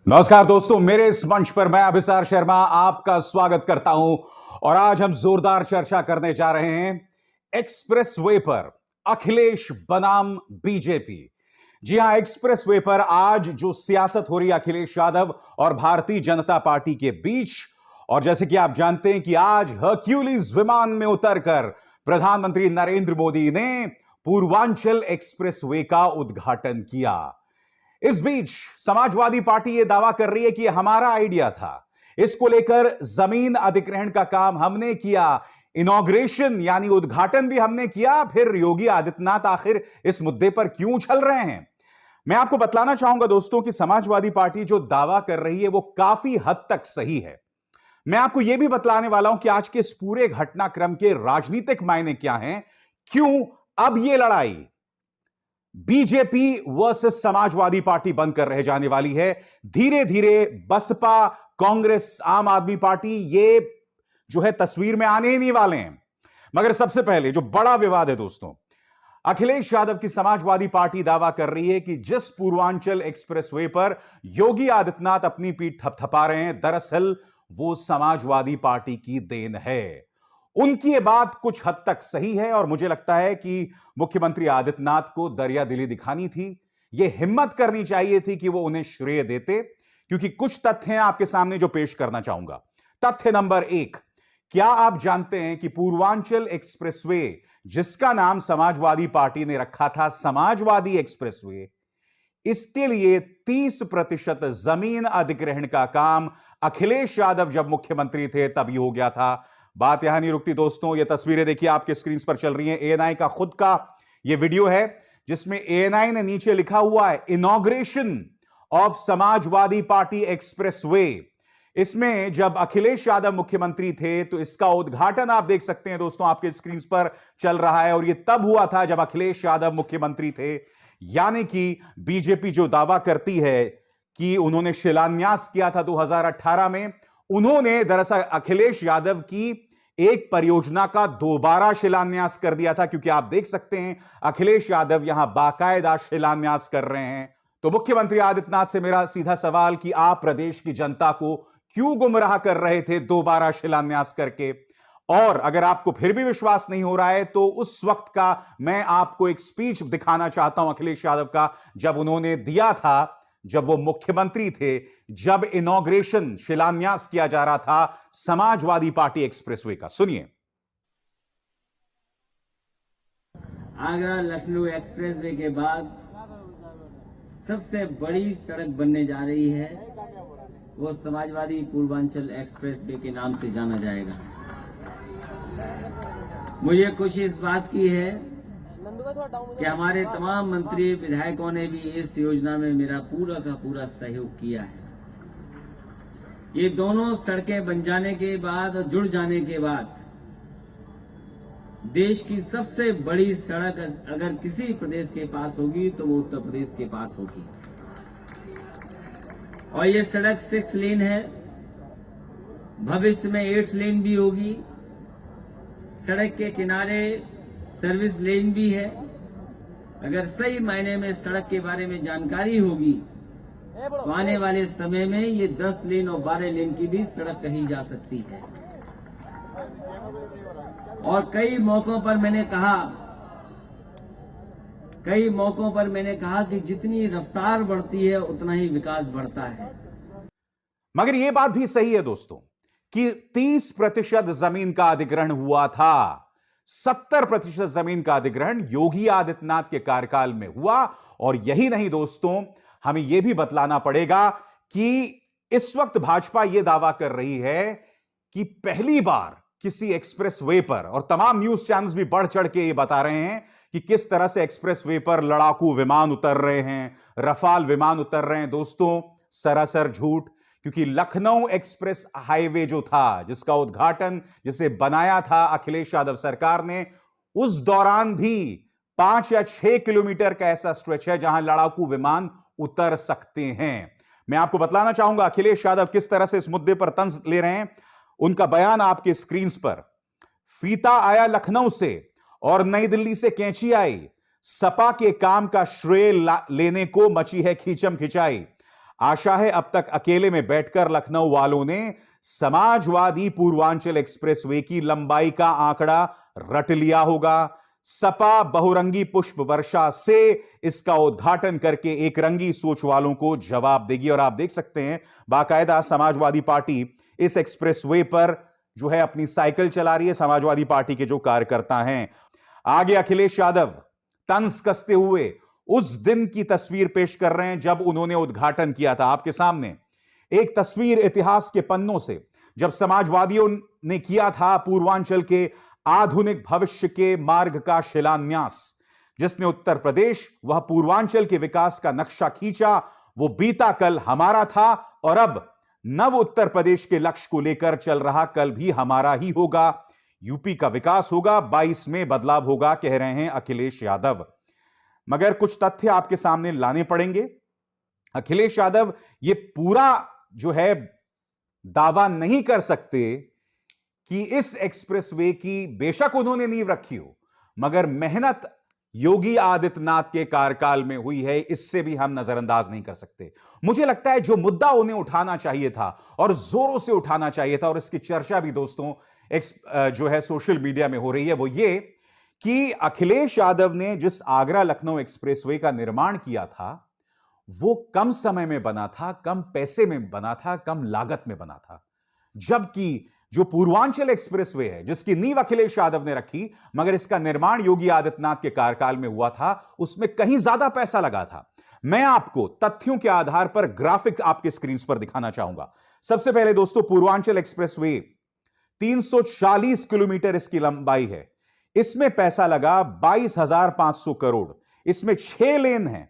नमस्कार दोस्तों, मेरे इस मंच पर मैं अभिसार शर्मा आपका स्वागत करता हूं और आज हम जोरदार चर्चा करने जा रहे हैं एक्सप्रेस वे पर अखिलेश बनाम बीजेपी। जी हां, एक्सप्रेस वे पर आज जो सियासत हो रही है अखिलेश यादव और भारतीय जनता पार्टी के बीच, और जैसे कि आप जानते हैं कि आज हर्क्यूलिस विमान में उतरकर प्रधानमंत्री नरेंद्र मोदी ने पूर्वांचल एक्सप्रेस वे का उद्घाटन किया। इस बीच समाजवादी पार्टी यह दावा कर रही है कि हमारा आइडिया था, इसको लेकर जमीन अधिग्रहण का काम हमने किया, इनॉग्रेशन यानी उद्घाटन भी हमने किया। फिर योगी आदित्यनाथ आखिर इस मुद्दे पर क्यों उछल रहे हैं? मैं आपको बतलाना चाहूंगा दोस्तों कि समाजवादी पार्टी जो दावा कर रही है वो काफी हद तक सही है। मैं आपको यह भी बतलाने वाला हूं कि आज के इस पूरे घटनाक्रम के राजनीतिक मायने क्या हैं, क्यों अब यह लड़ाई बीजेपी वर्सेस समाजवादी पार्टी बनकर रह जाने वाली है। धीरे धीरे बसपा, कांग्रेस, आम आदमी पार्टी ये जो है तस्वीर में आने ही नहीं वाले हैं। मगर सबसे पहले जो बड़ा विवाद है दोस्तों, अखिलेश यादव की समाजवादी पार्टी दावा कर रही है कि जिस पूर्वांचल एक्सप्रेसवे पर योगी आदित्यनाथ अपनी पीठ थपथपा रहे हैं, दरअसल वो समाजवादी पार्टी की देन है। उनकी ये बात कुछ हद तक सही है और मुझे लगता है कि मुख्यमंत्री आदित्यनाथ को दरिया दिली दिखानी थी, यह हिम्मत करनी चाहिए थी कि वो उन्हें श्रेय देते, क्योंकि कुछ तथ्य हैं आपके सामने जो पेश करना चाहूंगा। तथ्य नंबर 1, क्या आप जानते हैं कि पूर्वांचल एक्सप्रेसवे, जिसका नाम समाजवादी पार्टी ने रखा था समाजवादी एक्सप्रेसवे, इसके लिए 30% जमीन अधिग्रहण का काम अखिलेश यादव जब मुख्यमंत्री थे तभी हो गया था। बात यहां नहीं रुकती दोस्तों, ये तस्वीरें देखिए आपके स्क्रीन पर चल रही हैं, एएनआई का खुद का ये वीडियो है जिसमें एएनआई ने नीचे लिखा हुआ है inauguration of Samajwadi party expressway. इसमें जब अखिलेश यादव मुख्यमंत्री थे तो इसका उद्घाटन आप देख सकते हैं दोस्तों, आपके स्क्रीन पर चल रहा है, और यह तब हुआ था जब अखिलेश यादव मुख्यमंत्री थे। यानी कि बीजेपी जो दावा करती है कि उन्होंने शिलान्यास किया था 2018 में, उन्होंने दरअसल अखिलेश यादव की एक परियोजना का दोबारा शिलान्यास कर दिया था, क्योंकि आप देख सकते हैं अखिलेश यादव यहां बाकायदा शिलान्यास कर रहे हैं। तो मुख्यमंत्री आदित्यनाथ से मेरा सीधा सवाल कि आप प्रदेश की जनता को क्यों गुमराह कर रहे थे दोबारा शिलान्यास करके? और अगर आपको फिर भी विश्वास नहीं हो रहा है तो उस वक्त का मैं आपको एक स्पीच दिखाना चाहता हूं अखिलेश यादव का, जब उन्होंने दिया था, जब वो मुख्यमंत्री थे, जब इनॉग्रेशन शिलान्यास किया जा रहा था समाजवादी पार्टी एक्सप्रेसवे का। सुनिए। आगरा लखनऊ एक्सप्रेसवे के बाद सबसे बड़ी सड़क बनने जा रही है, वो समाजवादी पूर्वांचल एक्सप्रेसवे के नाम से जाना जाएगा। मुझे खुशी इस बात की है कि हमारे तमाम मंत्री विधायकों ने भी इस योजना में मेरा पूरा का पूरा सहयोग किया है। ये दोनों सड़कें बन जाने के बाद और जुड़ जाने के बाद देश की सबसे बड़ी सड़क अगर किसी प्रदेश के पास होगी तो वो उत्तर प्रदेश के पास होगी। और ये सड़क 6 लेन है, भविष्य में 8 लेन भी होगी। सड़क के किनारे सर्विस लेन भी है। अगर सही मायने में सड़क के बारे में जानकारी होगी तो आने वाले समय में ये 10 लेन और 12 लेन की भी सड़क कही जा सकती है। और कई मौकों पर मैंने कहा कि जितनी रफ्तार बढ़ती है उतना ही विकास बढ़ता है। मगर यह बात भी सही है दोस्तों कि 30% जमीन का अधिग्रहण हुआ था, 70% जमीन का अधिग्रहण योगी आदित्यनाथ के कार्यकाल में हुआ। और यही नहीं दोस्तों, हमें यह भी बतलाना पड़ेगा कि इस वक्त भाजपा यह दावा कर रही है कि पहली बार किसी एक्सप्रेसवे पर, और तमाम न्यूज चैनल्स भी बढ़ चढ़ के ये बता रहे हैं कि किस तरह से एक्सप्रेसवे पर लड़ाकू विमान उतर रहे हैं, रफाल विमान उतर रहे हैं। दोस्तों, सरासर झूठ, क्योंकि लखनऊ एक्सप्रेस हाईवे जो था, जिसका उद्घाटन, जिसे बनाया था अखिलेश यादव सरकार ने, उस दौरान भी 5 या 6 किलोमीटर का ऐसा स्ट्रेच है जहां लड़ाकू विमान उतर सकते हैं। मैं आपको बतलाना चाहूंगा अखिलेश यादव किस तरह से इस मुद्दे पर तंज ले रहे हैं। उनका बयान आपके स्क्रीन पर। फीता आया लखनऊ से और नई दिल्ली से कैंची आई, सपा के काम का श्रेय लेने को मची है खींचम खिंचाई। आशा है अब तक अकेले में बैठकर लखनऊ वालों ने समाजवादी पूर्वांचल एक्सप्रेसवे की लंबाई का आंकड़ा रट लिया होगा। सपा बहुरंगी पुष्प वर्षा से इसका उद्घाटन करके एक रंगी सोच वालों को जवाब देगी। और आप देख सकते हैं बाकायदा समाजवादी पार्टी इस एक्सप्रेसवे पर जो है अपनी साइकिल चला रही है। समाजवादी पार्टी के जो कार्यकर्ता हैं, आगे अखिलेश यादव तंज कसते हुए उस दिन की तस्वीर पेश कर रहे हैं जब उन्होंने उद्घाटन किया था। आपके सामने एक तस्वीर इतिहास के पन्नों से, जब समाजवादियों ने किया था पूर्वांचल के आधुनिक भविष्य के मार्ग का शिलान्यास, जिसने उत्तर प्रदेश वह पूर्वांचल के विकास का नक्शा खींचा। वो बीता कल हमारा था और अब नव उत्तर प्रदेश के लक्ष्य को लेकर चल रहा कल भी हमारा ही होगा। यूपी का विकास होगा, 22 में बदलाव होगा, कह रहे हैं अखिलेश यादव। मगर कुछ तथ्य आपके सामने लाने पड़ेंगे। अखिलेश यादव ये पूरा जो है दावा नहीं कर सकते कि इस एक्सप्रेसवे की बेशक उन्होंने नींव रखी हो, मगर मेहनत योगी आदित्यनाथ के कार्यकाल में हुई है, इससे भी हम नजरअंदाज नहीं कर सकते। मुझे लगता है जो मुद्दा उन्हें उठाना चाहिए था और जोरों से उठाना चाहिए था, और इसकी चर्चा भी दोस्तों जो है सोशल मीडिया में हो रही है, वो ये कि अखिलेश यादव ने जिस आगरा लखनऊ एक्सप्रेसवे का निर्माण किया था वो कम समय में बना था, कम पैसे में बना था, कम लागत में बना था। जबकि जो पूर्वांचल एक्सप्रेसवे है जिसकी नींव अखिलेश यादव ने रखी, मगर इसका निर्माण योगी आदित्यनाथ के कार्यकाल में हुआ था, उसमें कहीं ज्यादा पैसा लगा था। मैं आपको तथ्यों के आधार पर ग्राफिक्स आपके स्क्रीन पर दिखाना चाहूंगा। सबसे पहले दोस्तों, पूर्वांचल एक्सप्रेसवे 340 किलोमीटर इसकी लंबाई है। इसमें पैसा लगा 22,500 करोड़। इसमें 6 लेन हैं।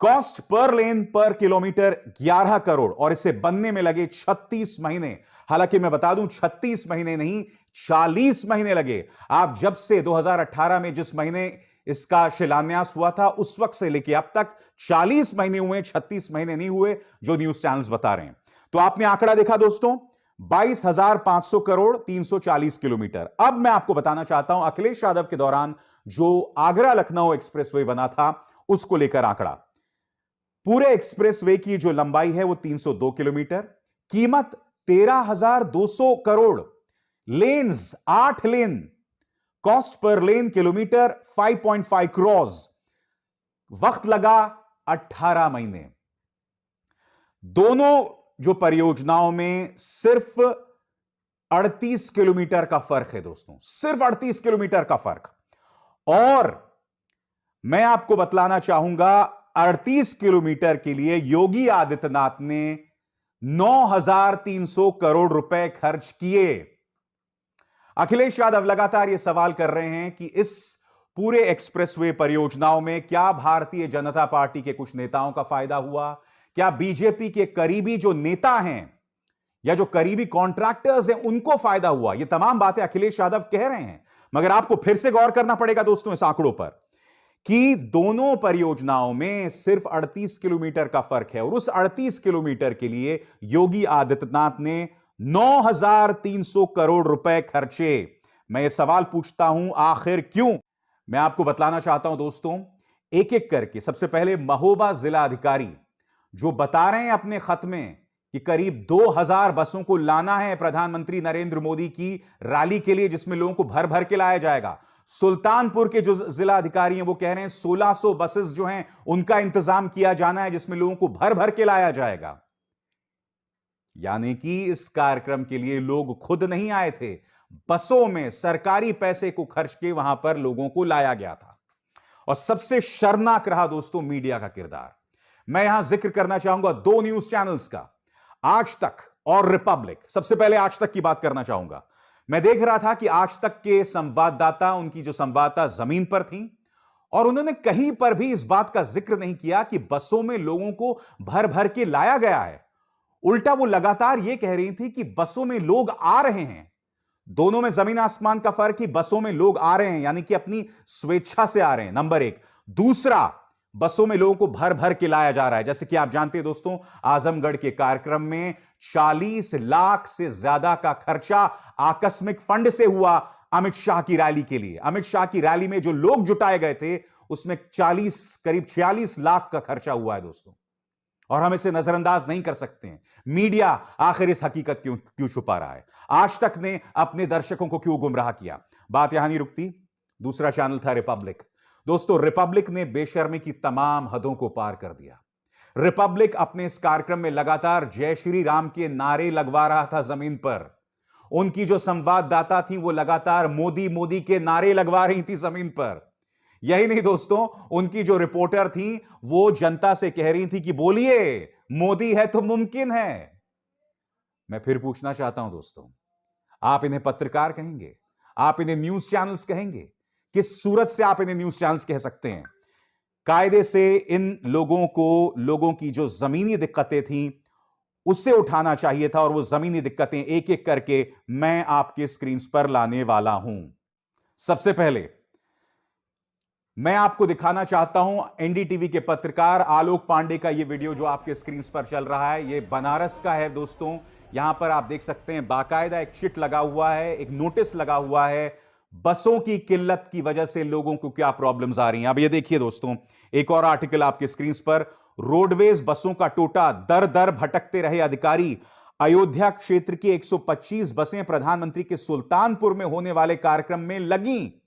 कॉस्ट पर लेन पर किलोमीटर 11 करोड़ और इसे बनने में लगे 36 महीने। हालांकि मैं बता दूं 36 महीने नहीं, 40 महीने लगे। आप जब से 2018 में जिस महीने इसका शिलान्यास हुआ था उस वक्त से लेकर अब तक 40 महीने हुए, 36 महीने नहीं हुए, जो न्यूज चैनल्स बता रहे हैं। तो आपने आंकड़ा देखा दोस्तों, 22,500 करोड़, 340 किलोमीटर। अब मैं आपको बताना चाहता हूं अखिलेश यादव के दौरान जो आगरा लखनऊ एक्सप्रेसवे बना था उसको लेकर आंकड़ा। पूरे एक्सप्रेसवे की जो लंबाई है वो 302 किलोमीटर, कीमत 13,200 करोड़, लेन्स 8 लेन, कॉस्ट पर लेन किलोमीटर 5.5 करोड़, वक्त लगा 18 महीने। दोनों जो परियोजनाओं में सिर्फ 38 किलोमीटर का फर्क है दोस्तों, सिर्फ 38 किलोमीटर का फर्क। और मैं आपको बतलाना चाहूंगा 38 किलोमीटर के लिए योगी आदित्यनाथ ने 9,300 करोड़ रुपए खर्च किए। अखिलेश यादव लगातार यह सवाल कर रहे हैं कि इस पूरे एक्सप्रेसवे परियोजनाओं में क्या भारतीय जनता पार्टी के कुछ नेताओं का फायदा हुआ, क्या बीजेपी के करीबी जो नेता हैं या जो करीबी कॉन्ट्रैक्टर्स हैं उनको फायदा हुआ। यह तमाम बातें अखिलेश यादव कह रहे हैं, मगर आपको फिर से गौर करना पड़ेगा दोस्तों इस आंकड़ों पर कि दोनों परियोजनाओं में सिर्फ 38 किलोमीटर का फर्क है। और उस 38 किलोमीटर के लिए योगी आदित्यनाथ ने 9,300 करोड़ रुपए खर्चे। मैं ये सवाल पूछता हूं, आखिर क्यों? मैं आपको बतलाना चाहता हूं दोस्तों, एक एक करके। सबसे पहले महोबा जिला अधिकारी जो बता रहे हैं अपने खत में कि करीब 2,000 बसों को लाना है प्रधानमंत्री नरेंद्र मोदी की रैली के लिए, जिसमें लोगों को भर भर के लाया जाएगा। सुल्तानपुर के जो जिला अधिकारी हैं वो कह रहे हैं 1,600 बसेस जो हैं उनका इंतजाम किया जाना है, जिसमें लोगों को भर भर के लाया जाएगा। यानी कि इस कार्यक्रम के लिए लोग खुद नहीं आए थे, बसों में सरकारी पैसे को खर्च के वहां पर लोगों को लाया गया था। और सबसे शर्मनाक रहा दोस्तों मीडिया का किरदार। मैं यहां जिक्र करना चाहूंगा 2 न्यूज चैनल्स का, आज तक और रिपब्लिक। सबसे पहले आज तक की बात करना चाहूंगा। मैं देख रहा था कि आज तक के संवाददाता, उनकी जो संवाददाता जमीन पर थी, और उन्होंने कहीं पर भी इस बात का जिक्र नहीं किया कि बसों में लोगों को भर भर के लाया गया है। उल्टा वो लगातार यह कह रही थी कि बसों में लोग आ रहे हैं। दोनों में जमीन आसमान का फर्क कि बसों में लोग आ रहे हैं, यानी कि अपनी स्वेच्छा से आ रहे हैं, नंबर 1। दूसरा, बसों में लोगों को भर भर के लाया जा रहा है। जैसे कि आप जानते हैं दोस्तों, आजमगढ़ के कार्यक्रम में 40 लाख से ज्यादा का खर्चा आकस्मिक फंड से हुआ अमित शाह की रैली के लिए। अमित शाह की रैली में जो लोग जुटाए गए थे उसमें करीब 46 लाख का खर्चा हुआ है दोस्तों। और हम इसे नजरअंदाज नहीं कर सकते हैं। मीडिया आखिर इस हकीकत क्यों छुपा रहा है? आज तक ने अपने दर्शकों को क्यों गुमराह किया? बात यहां नहीं रुकती। दूसरा चैनल था रिपब्लिक। दोस्तों, रिपब्लिक ने बेशर्मी की तमाम हदों को पार कर दिया। रिपब्लिक अपने इस कार्यक्रम में लगातार जय श्री राम के नारे लगवा रहा था जमीन पर। उनकी जो संवाददाता थी वो लगातार मोदी मोदी के नारे लगवा रही थी जमीन पर। यही नहीं दोस्तों, उनकी जो रिपोर्टर थी वो जनता से कह रही थी कि बोलिए, मोदी है तो मुमकिन है। मैं फिर पूछना चाहता हूं दोस्तों, आप इन्हें पत्रकार कहेंगे? आप इन्हें न्यूज चैनल्स कहेंगे? किस सूरत से आप इन्हें न्यूज चैनल्स कह सकते हैं? कायदे से इन लोगों को, लोगों की जो जमीनी दिक्कतें थी उससे उठाना चाहिए था, और वो जमीनी दिक्कतें एक एक करके मैं आपके स्क्रीन पर लाने वाला हूं। सबसे पहले मैं आपको दिखाना चाहता हूं एनडीटीवी के पत्रकार आलोक पांडे का यह वीडियो जो आपके स्क्रीन पर चल रहा है। यह बनारस का है दोस्तों। यहां पर आप देख सकते हैं बाकायदा एक चिट लगा हुआ है, एक नोटिस लगा हुआ है। बसों की किल्लत की वजह से लोगों को क्या प्रॉब्लम्स आ रही हैं। अब ये देखिए दोस्तों, एक और आर्टिकल आपके स्क्रीन पर। रोडवेज बसों का टोटा, दर दर भटकते रहे अधिकारी। अयोध्या क्षेत्र की 125 बसें प्रधानमंत्री के सुल्तानपुर में होने वाले कार्यक्रम में लगी।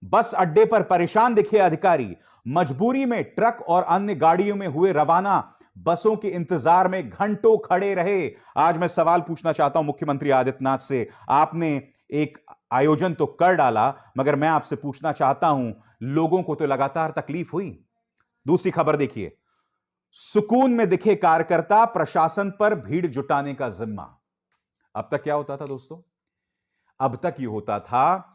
बस अड्डे पर परेशान दिखे अधिकारी। मजबूरी में ट्रक और अन्य गाड़ियों में हुए रवाना। बसों के इंतजार में घंटों खड़े रहे। आज मैं सवाल पूछना चाहता हूं मुख्यमंत्री आदित्यनाथ से। आपने एक आयोजन तो कर डाला, मगर मैं आपसे पूछना चाहता हूं, लोगों को तो लगातार तकलीफ हुई। दूसरी खबर देखिए, सुकून में दिखे कार्यकर्ता, प्रशासन पर भीड़ जुटाने का जिम्मा। अब तक क्या होता था दोस्तों? अब तक यह होता था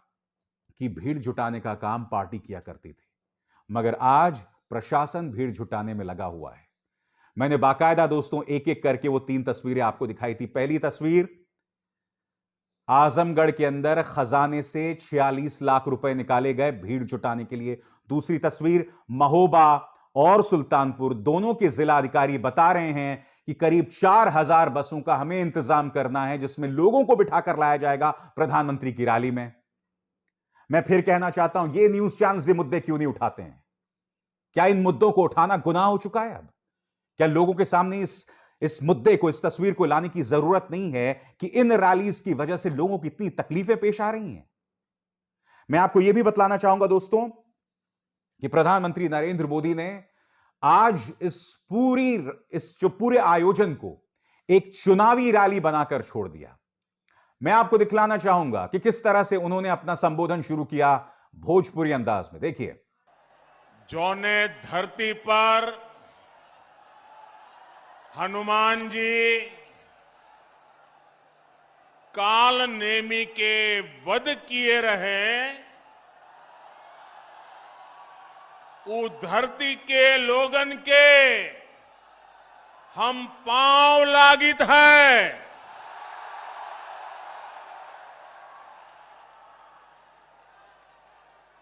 कि भीड़ जुटाने का काम पार्टी किया करती थी, मगर आज प्रशासन भीड़ जुटाने में लगा हुआ है। मैंने बाकायदा दोस्तों एक एक करके वो 3 तस्वीरें आपको दिखाई थी। पहली तस्वीर, आजमगढ़ के अंदर खजाने से 46 लाख रुपए निकाले गए भीड़ जुटाने के लिए। दूसरी तस्वीर, महोबा और सुल्तानपुर दोनों के जिला अधिकारी बता रहे हैं कि करीब 4000 बसों का हमें इंतजाम करना है, जिसमें लोगों को बिठाकर लाया जाएगा प्रधानमंत्री की रैली में। मैं फिर कहना चाहता हूं, ये न्यूज चैनल ये मुद्दे क्यों नहीं उठाते हैं? क्या इन मुद्दों को उठाना गुनाह हो चुका है? अब क्या लोगों के सामने इस मुद्दे को, इस तस्वीर को लाने की जरूरत नहीं है कि इन रैलीज की वजह से लोगों की इतनी तकलीफें पेश आ रही हैं? मैं आपको यह भी बतलाना चाहूंगा दोस्तों कि प्रधानमंत्री नरेंद्र मोदी ने आज इस जो पूरे आयोजन को एक चुनावी रैली बनाकर छोड़ दिया। मैं आपको दिखलाना चाहूंगा कि किस तरह से उन्होंने अपना संबोधन शुरू किया भोजपुरी अंदाज में। देखिए, जौने धरती पर हनुमान जी काल नेमी के वध किए रहे, उस धरती के लोगन के हम पांव लागित है।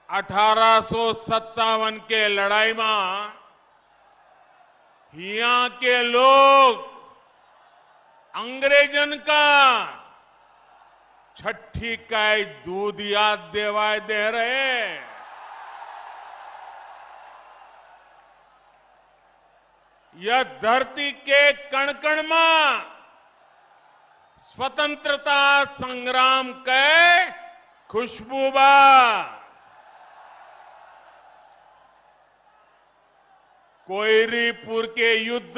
अठारह सौ 57 के लड़ाई में यहाँ के लोग अंग्रेजन का छठी का दूध याद देवाय दे रहे। यह धरती के कण कण में स्वतंत्रता संग्राम के खुशबू बा। कोयरीपुर के युद्ध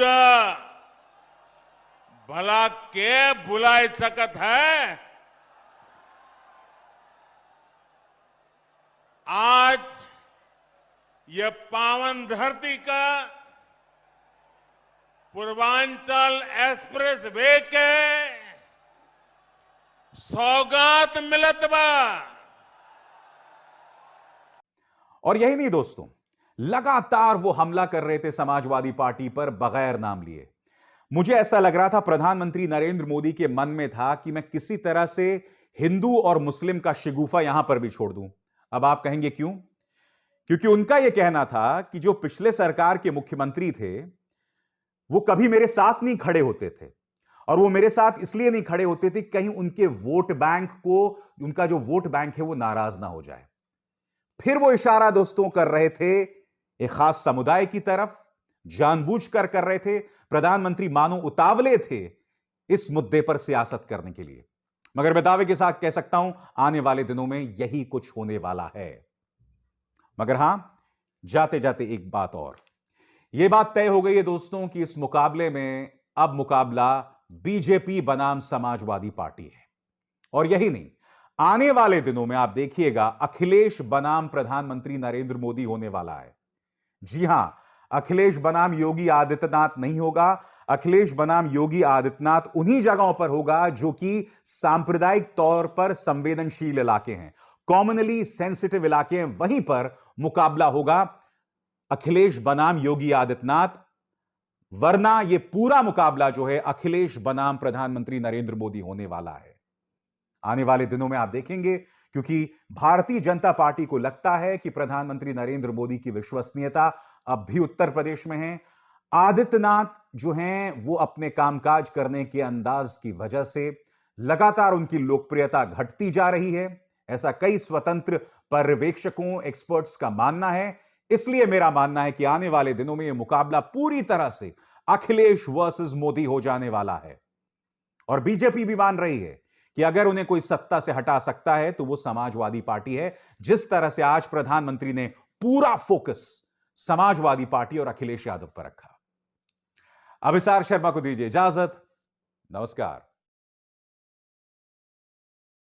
भला के भुला सकत है? आज यह पावन धरती का पूर्वांचल एक्सप्रेस वे के सौगात मिलत बा। और यही नहीं दोस्तों, लगातार वो हमला कर रहे थे समाजवादी पार्टी पर बगैर नाम लिए। मुझे ऐसा लग रहा था प्रधानमंत्री नरेंद्र मोदी के मन में था कि मैं किसी तरह से हिंदू और मुस्लिम का शिगुफा यहां पर भी छोड़ दूं। अब आप कहेंगे क्यों? क्योंकि उनका यह कहना था कि जो पिछले सरकार के मुख्यमंत्री थे वो कभी मेरे साथ नहीं खड़े होते थे, और वो मेरे साथ इसलिए नहीं खड़े होते थे कहीं उनके वोट बैंक को, उनका जो वोट बैंक है वो नाराज ना हो जाए। फिर वो इशारा दोस्तों कर रहे थे एक खास समुदाय की तरफ जानबूझकर कर रहे थे। प्रधानमंत्री मानो उतावले थे इस मुद्दे पर सियासत करने के लिए। मगर मैं दावे के साथ कह सकता हूं आने वाले दिनों में यही कुछ होने वाला है। मगर हां, जाते जाते एक बात और, यह बात तय हो गई है दोस्तों कि इस मुकाबले में अब मुकाबला बीजेपी बनाम समाजवादी पार्टी है। और यही नहीं, आने वाले दिनों में आप देखिएगा अखिलेश बनाम प्रधानमंत्री नरेंद्र मोदी होने वाला है। जी हां, अखिलेश बनाम योगी आदित्यनाथ नहीं होगा। अखिलेश बनाम योगी आदित्यनाथ उन्हीं जगहों पर होगा जो कि सांप्रदायिक तौर पर संवेदनशील इलाके हैं, कॉमनली सेंसिटिव इलाके हैं। वहीं पर मुकाबला होगा अखिलेश बनाम योगी आदित्यनाथ, वरना यह पूरा मुकाबला जो है अखिलेश बनाम प्रधानमंत्री नरेंद्र मोदी होने वाला है। आने वाले दिनों में आप देखेंगे, क्योंकि भारतीय जनता पार्टी को लगता है कि प्रधानमंत्री नरेंद्र मोदी की विश्वसनीयता अब भी उत्तर प्रदेश में है। आदित्यनाथ जो हैं वो अपने कामकाज करने के अंदाज की वजह से लगातार उनकी लोकप्रियता घटती जा रही है, ऐसा कई स्वतंत्र पर्यवेक्षकों, एक्सपर्ट्स का मानना है। इसलिए मेरा मानना है कि आने वाले दिनों में यह मुकाबला पूरी तरह से अखिलेश वर्सेस मोदी हो जाने वाला है। और बीजेपी भी मान रही है कि अगर उन्हें कोई सत्ता से हटा सकता है तो वो समाजवादी पार्टी है, जिस तरह से आज प्रधानमंत्री ने पूरा फोकस समाजवादी पार्टी और अखिलेश यादव पर रखा। अभिसार शर्मा को दीजिए इजाजत। नमस्कार।